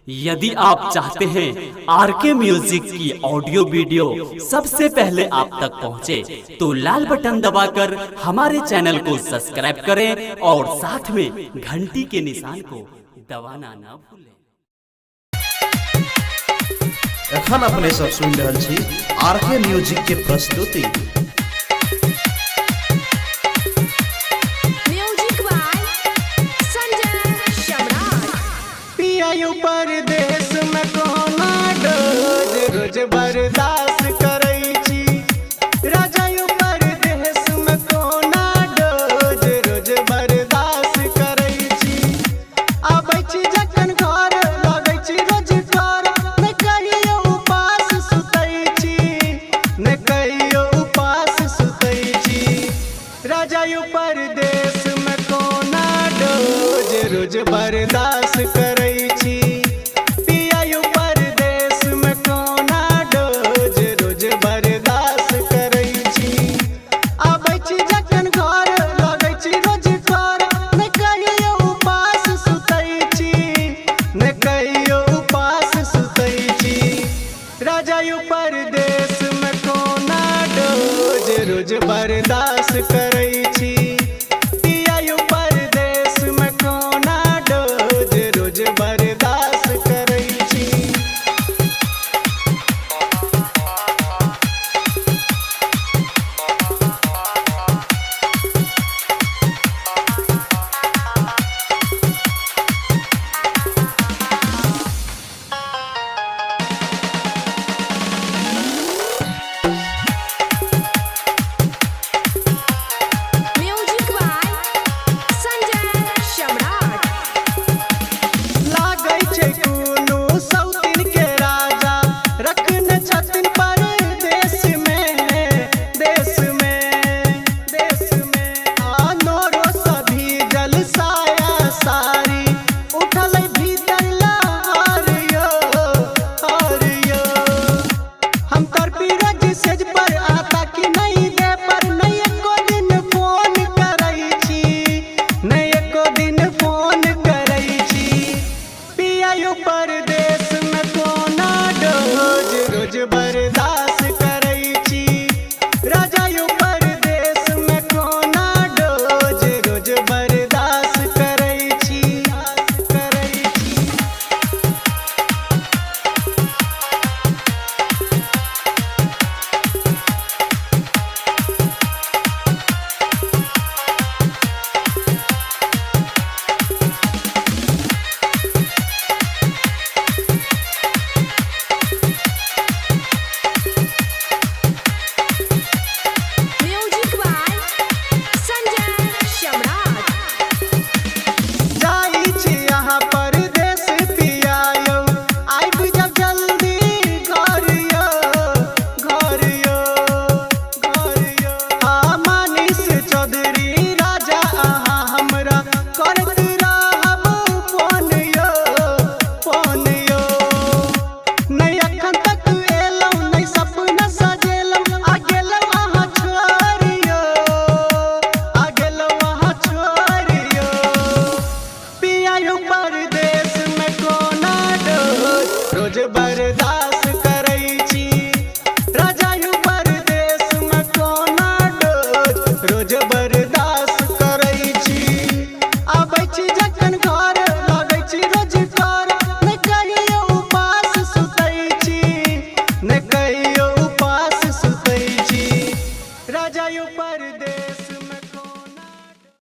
यदि आप चाहते हैं आरके म्यूजिक की ऑडियो वीडियो सबसे पहले आप तक पहुंचे, तो लाल बटन दबाकर हमारे चैनल को सब्सक्राइब करें और साथ में घंटी के निशान को दबाना ना भूलें। एखन अपने सब सुन रहल छी आरके म्यूजिक के प्रस्तुति। परदेश में कोना डोज रोज बर्दाश्त करै छी, राजा यू परदेश में कोना डोज रोज बर्दाश्त करै छी। आबै छी जखन घर लगै छी रोज कर, ने कहियो उपास सुतै छी, ने कहियो उपास सुतै छी। राजा यू परदेश में कोना डोज रोज बर्दाश्त करै छी। परदेश में कोना डोज रोज बर्दाश्त करै छी, पिया यू परदेश में कोना डोज रोज बर्दाश्त करै छी। परदेश में कोना डोज रोज बर्दाश्त करै छी, राजा यू परदेश में कोना डोज रोज बर्दाश्त करै छी। परदेश में कोना डोज रोज बर्दाश्त करै छी, राजा यू परदेश में कोना डोज रोज बर्दाश्त करै छी। आबै छी जखन घर लगै छी रोज कर, ने कहियो उपास सुतै छी, ने कहियो उपास सुतै छी। राजा यू परदेश